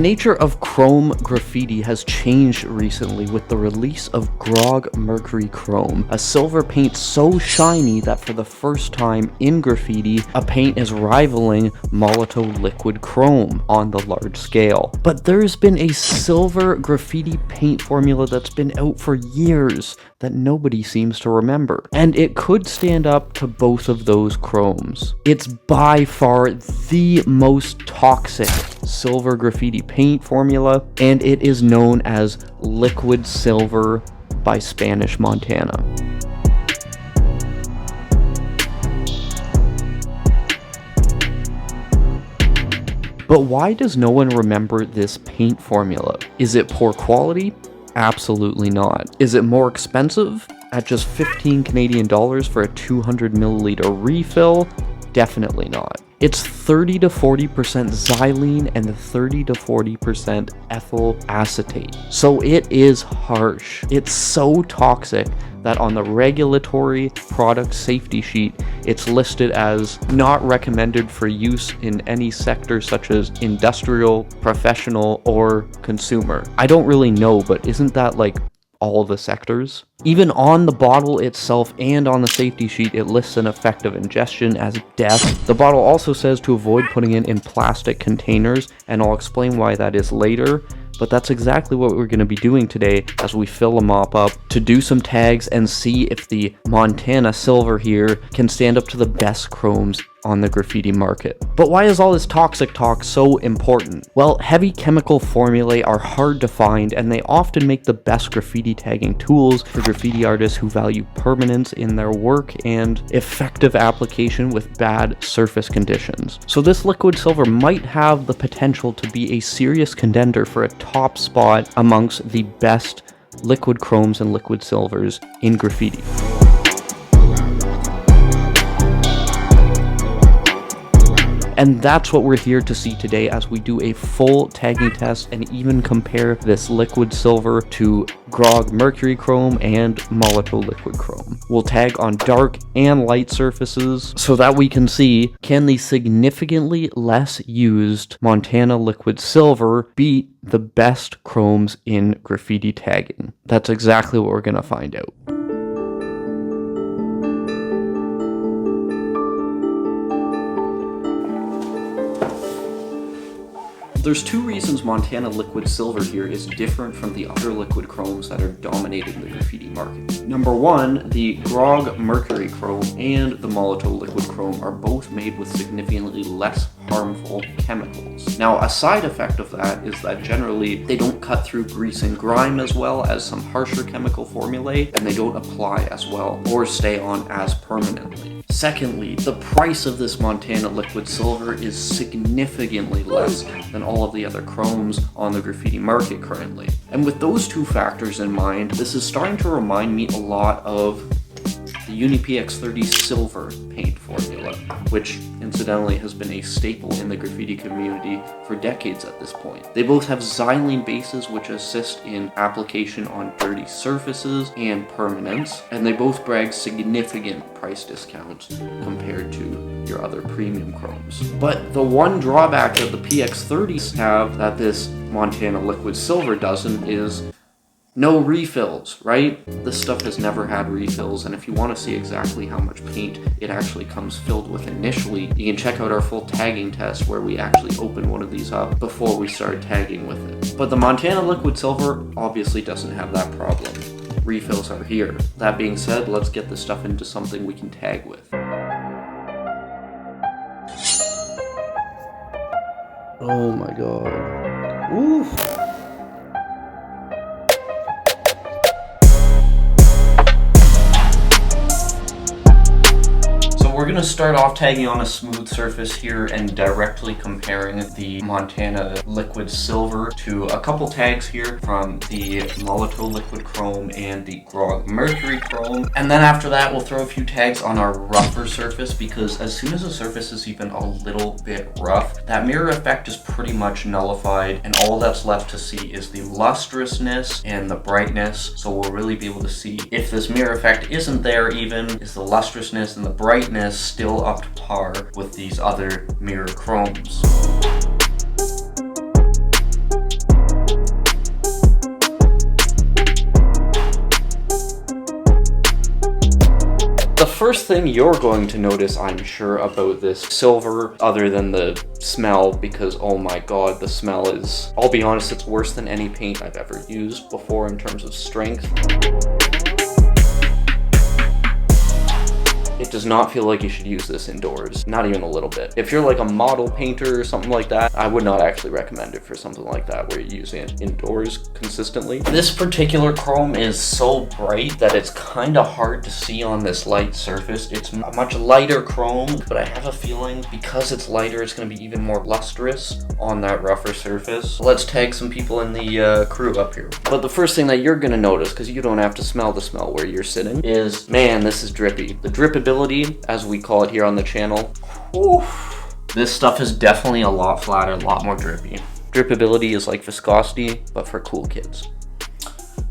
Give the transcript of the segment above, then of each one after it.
nature of chrome graffiti has changed recently with the release of Grog Mercury Chrome, a silver paint so shiny that for the first time in graffiti, a paint is rivaling Molotow liquid chrome on the large scale. But there's been a silver graffiti paint formula that's been out for years that nobody seems to remember, and it could stand up to both of those chromes. It's by far the most toxic silver graffiti paint formula, and it is known as liquid silver by Spanish Montana. But why does no one remember this paint formula? Is it poor quality? Absolutely not. Is it more expensive? At just 15 Canadian dollars for a 200 milliliter refill? Definitely not. It's 30 to 40% xylene and 30 to 40% ethyl acetate. So it is harsh. It's so toxic that on the regulatory product safety sheet, it's listed as not recommended for use in any sector such as industrial, professional, or consumer. I don't really know, but isn't that like all the sectors? Even on the bottle itself and on the safety sheet, it lists an effect of ingestion as death. The bottle also says to avoid putting it in plastic containers, and I'll explain why that is later. But that's exactly what we're going to be doing today as we fill a mop up to do some tags and see if the Montana silver here can stand up to the best chromes on the graffiti market. But why is all this toxic talk so important? Well, heavy chemical formulae are hard to find, and they often make the best graffiti tagging tools for graffiti artists who value permanence in their work and effective application with bad surface conditions. So this liquid silver might have the potential to be a serious contender for a top spot amongst the best liquid chromes and liquid silvers in graffiti. And that's what we're here to see today as we do a full tagging test and even compare this liquid silver to Grog Mercury Chrome and Molotow liquid chrome. We'll tag on dark and light surfaces so that we can see, can the significantly less used Montana liquid silver beat the best chromes in graffiti tagging? That's exactly what we're gonna find out. There's two reasons Montana liquid silver here is different from the other liquid chromes that are dominating the graffiti market. Number one, the Grog Mercury Chrome and the Molotow liquid chrome are both made with significantly less harmful chemicals. Now, a side effect of that is that generally they don't cut through grease and grime as well as some harsher chemical formulae, and they don't apply as well or stay on as permanently. Secondly, the price of this Montana liquid silver is significantly less than all of the other chromes on the graffiti market currently. And with those two factors in mind, this is starting to remind me a lot of the Uni PX30 silver paint formula, which incidentally has been a staple in the graffiti community for decades at this point. They both have xylene bases which assist in application on dirty surfaces and permanence, and they both brag significant price discounts compared to your other premium chromes. But the one drawback that the PX30s have that this Montana liquid silver doesn't is no refills, right? This stuff has never had refills, and if you want to see exactly how much paint it actually comes filled with initially, you can check out our full tagging test where we actually open one of these up before we start tagging with it. But the Montana liquid silver obviously doesn't have that problem. Refills are here. That being said, let's get this stuff into something we can tag with. Oh my god. Oof. We're going to start off tagging on a smooth surface here and directly comparing the Montana liquid silver to a couple tags here from the Molotow liquid chrome and the Grog Mercury chrome. And then after that, we'll throw a few tags on our rougher surface, because as soon as the surface is even a little bit rough, that mirror effect is pretty much nullified, and all that's left to see is the lustrousness and the brightness. So we'll really be able to see if this mirror effect isn't there even, is the lustrousness and the brightness still up to par with these other mirror chromes. first thing you're going to notice, I'm sure, about this silver, other than the smell, because oh my god, the smell is, I'll be honest, it's worse than any paint I've ever used before in terms of strength. It does not feel like you should use this indoors, not even a little bit. If you're like a model painter or something like that, I would not actually recommend it for something like that where you're using it indoors consistently. This particular chrome is so bright that it's kind of hard to see on this light surface. It's a much lighter chrome, but I have a feeling because it's lighter, it's going to be even more lustrous on that rougher surface. Let's tag some people in the crew up here. But the first thing that you're going to notice, because you don't have to smell the smell where you're sitting, is, man, this is drippy. The drippability, as we call it here on the channel, oof, this stuff is definitely a lot flatter, a lot more drippy. Drippability is like viscosity, but for cool kids.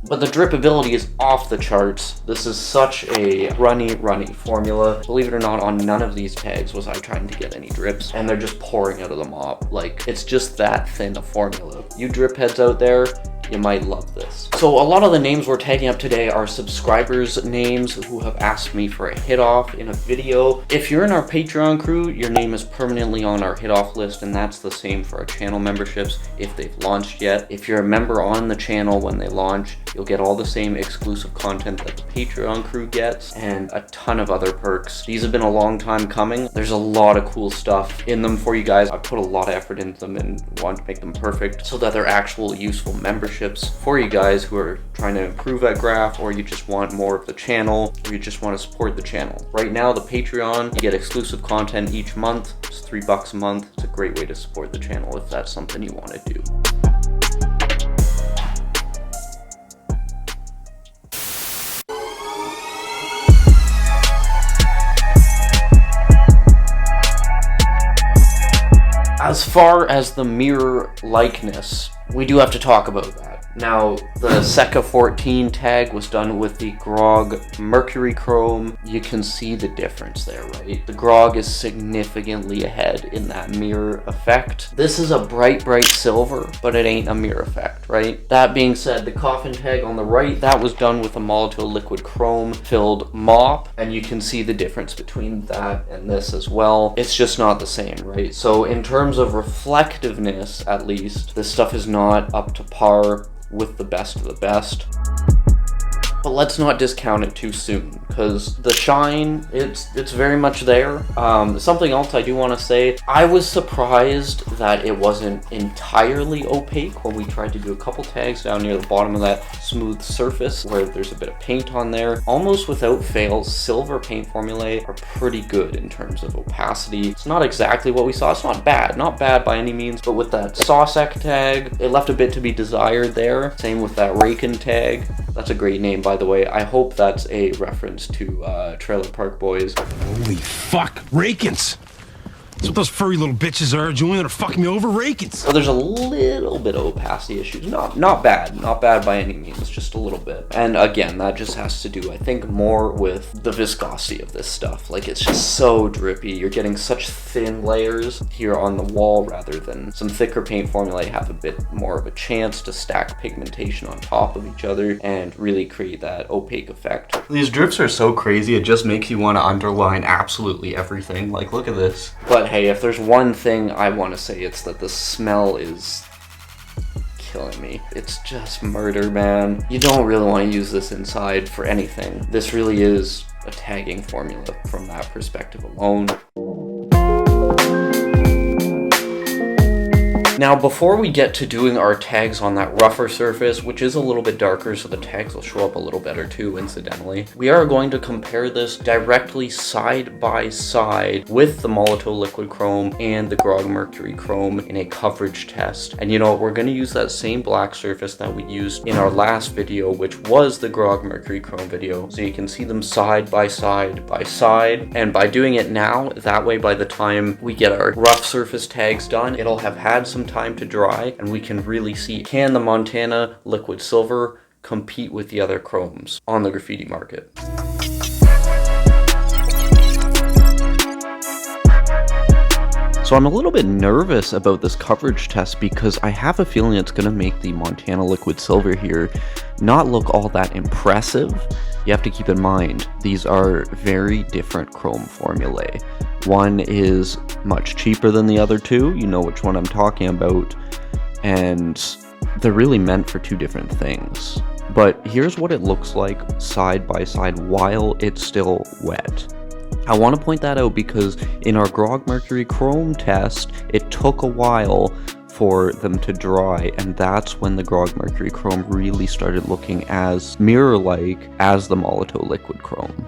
But the drippability is off the charts. This is such a runny formula. Believe it or not, on none of these tags was I trying to get any drips, and they're just pouring out of the mop. Like, it's just that thin a formula. You drip heads out there, you might love this. So a lot of the names we're tagging up today are subscribers' names who have asked me for a hit off in a video. If you're in our Patreon crew, your name is permanently on our hit off list, and that's the same for our channel memberships if they've launched yet. If you're a member on the channel when they launch, you'll get all the same exclusive content that the Patreon crew gets and a ton of other perks. These have been a long time coming. There's a lot of cool stuff in them for you guys. I've put a lot of effort into them and want to make them perfect so that they're actual useful memberships for you guys who are trying to improve at Graff, or you just want more of the channel, or you just want to support the channel. Right now, the Patreon, you get exclusive content each month. It's $3 a month. It's a great way to support the channel if that's something you want to do. As far as the mirror likeness, we do have to talk about that. Now, the Seca 14 tag was done with the Grog Mercury chrome. You can see the difference there, right? The Grog is significantly ahead in that mirror effect. This is a bright silver, but it ain't a mirror effect, right? That being said, the coffin tag on the right, that was done with a Molotow liquid chrome filled mop, and you can see the difference between that and this as well. It's just not the same, right? So in terms of reflectiveness, at least, this stuff is not up to par with the best of the best. But let's not discount it too soon, because the shine, it's very much there. Something else I do want to say, I was surprised that it wasn't entirely opaque when we tried to do a couple tags down near the bottom of that smooth surface where there's a bit of paint on there. Almost without fail, silver paint formulae are pretty good in terms of opacity. It's not exactly what we saw. It's not bad by any means, but with that Sawsec tag, it left a bit to be desired there. Same with that Rakin tag. That's a great name, by the way. I hope that's a reference to Trailer Park Boys. Holy fuck, Rakins! That's what those furry little bitches are, Julian. They're fucking me over, Rakins. So there's a little bit of opacity issues. Not bad by any means, just a little bit. And again, that just has to do, I think, more with the viscosity of this stuff. Like, it's just so drippy. You're getting such thin layers here on the wall rather than some thicker paint formulae have a bit more of a chance to stack pigmentation on top of each other and really create that opaque effect. These drips are so crazy, it just makes you want to underline absolutely everything. Like, look at this. But hey, if there's one thing I want to say, it's that the smell is killing me. It's just murder, man. You don't really want to use this inside for anything. This really is a tagging formula from that perspective alone. Now, before we get to doing our tags on that rougher surface, which is a little bit darker, so the tags will show up a little better too, incidentally, we are going to compare this directly side by side with the Molotow liquid chrome and the Grog Mercury chrome in a coverage test. And you know, we're going to use that same black surface that we used in our last video, which was the Grog Mercury chrome video. So you can see them side by side by side. And by doing it now, that way by the time we get our rough surface tags done, it'll have had some time to dry, and we can really see, can the Montana liquid silver compete with the other chromes on the graffiti market? So I'm a little bit nervous about this coverage test because I have a feeling it's going to make the Montana liquid silver here not look all that impressive. You have to keep in mind, these are very different chrome formulae. One is much cheaper than the other two, you know which one I'm talking about, and they're really meant for two different things. But here's what it looks like side by side while it's still wet. I want to point that out because in our Grog Mercury Chrome test, it took a while for them to dry, and that's when the Grog Mercury Chrome really started looking as mirror-like as the Molotow Liquid Chrome.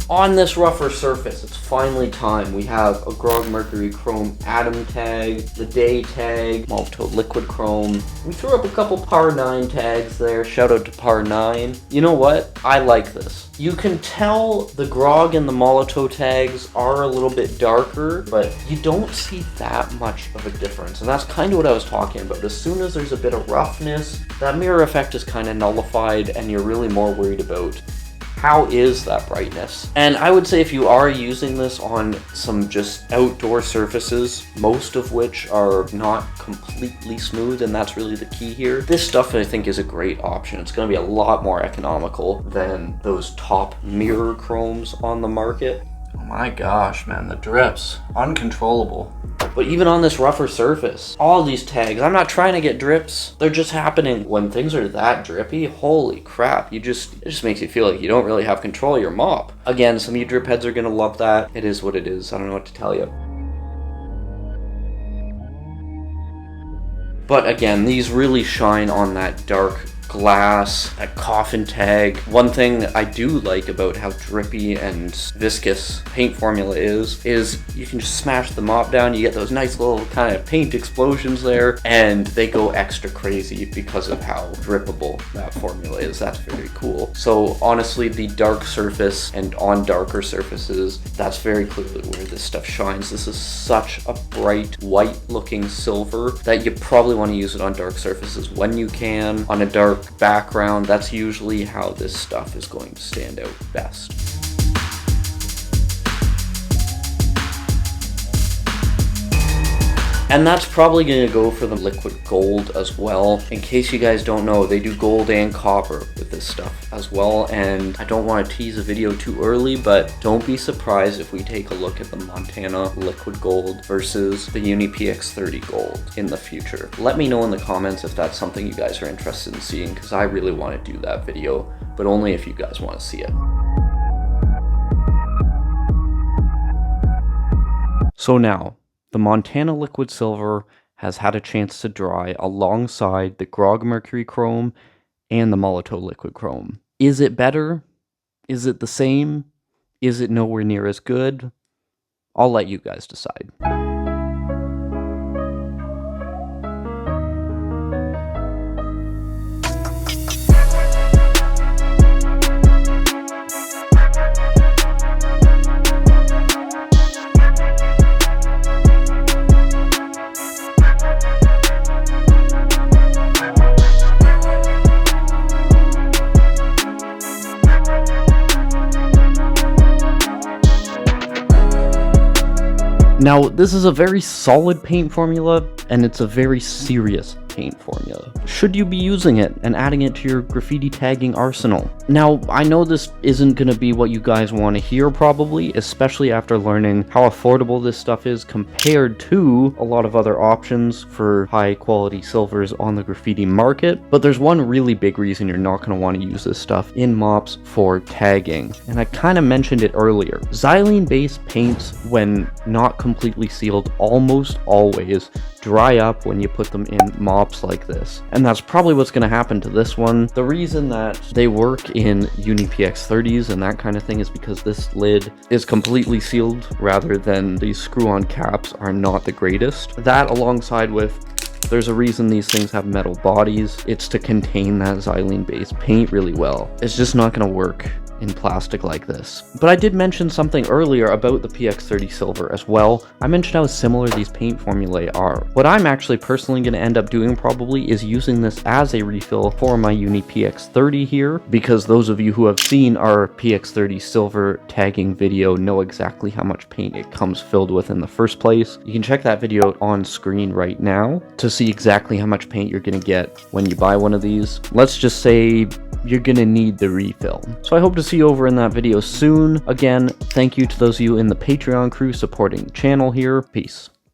On this rougher surface, it's finally time. We have a Grog Mercury Chrome Atom tag, the Day tag, Molotow Liquid Chrome. We threw up a couple Par 9 tags there. Shout out to Par 9. You know what? I like this. You can tell the Grog and the Molotow tags are a little bit darker, but you don't see that much of a difference. And that's kind of what I was talking about. As soon as there's a bit of roughness, that mirror effect is kind of nullified, and you're really more worried about how is that brightness. And I would say if you are using this on some just outdoor surfaces, most of which are not completely smooth, and that's really the key here, this stuff I think is a great option. It's going to be a lot more economical than those top mirror chromes on the market. Oh my gosh, man, the drips. Uncontrollable. But even on this rougher surface, all these tags, I'm not trying to get drips. They're just happening when things are that drippy. Holy crap, it just makes you feel like you don't really have control of your mop. Again, some of you drip heads are gonna love that. It is what it is. I don't know what to tell you. But again, these really shine on that dark glass, that coffin tag. One thing I do like about how drippy and viscous paint formula is you can just smash the mop down, you get those nice little kind of paint explosions there, and they go extra crazy because of how drippable that formula is. That's very cool. So honestly, the dark surface and on darker surfaces, that's very clearly where this stuff shines. This is such a bright white looking silver that you probably want to use it on dark surfaces when you can. On a dark background, that's usually how this stuff is going to stand out best. And that's probably going to go for the liquid gold as well. In case you guys don't know, they do gold and copper with this stuff as well. And I don't want to tease a video too early, but don't be surprised if we take a look at the Montana liquid gold versus the Uni PX30 gold in the future. Let me know in the comments if that's something you guys are interested in seeing, because I really want to do that video, but only if you guys want to see it. So now, the Montana liquid silver has had a chance to dry alongside the Grog Mercury Chrome and the Molotow liquid chrome. Is it better? Is it the same? Is it nowhere near as good? I'll let you guys decide. Now, this is a very solid paint formula, and it's a very serious paint formula. Should you be using it and adding it to your graffiti tagging arsenal? Now, I know this isn't going to be what you guys want to hear probably, especially after learning how affordable this stuff is compared to a lot of other options for high quality silvers on the graffiti market, but there's one really big reason you're not going to want to use this stuff in mops for tagging, and I kind of mentioned it earlier. Xylene based paints, when not completely sealed, almost always dry up when you put them in mops like this, and that's probably what's going to happen to this one. The reason that they work in Uni PX30s and that kind of thing is because this lid is completely sealed rather than these screw-on caps are not the greatest. That, alongside with, there's a reason these things have metal bodies. It's to contain that xylene based paint really well. It's just not going to work in plastic like this. But I did mention something earlier about the PX30 Silver as well. I mentioned how similar these paint formulae are. What I'm actually personally going to end up doing probably is using this as a refill for my Uni PX30 here, because those of you who have seen our PX30 Silver tagging video know exactly how much paint it comes filled with in the first place. You can check that video out on screen right now to see exactly how much paint you're going to get when you buy one of these. Let's just say you're gonna need the refill. So I hope to see you over in that video soon. Again, thank you to those of you in the Patreon crew supporting the channel here. Peace.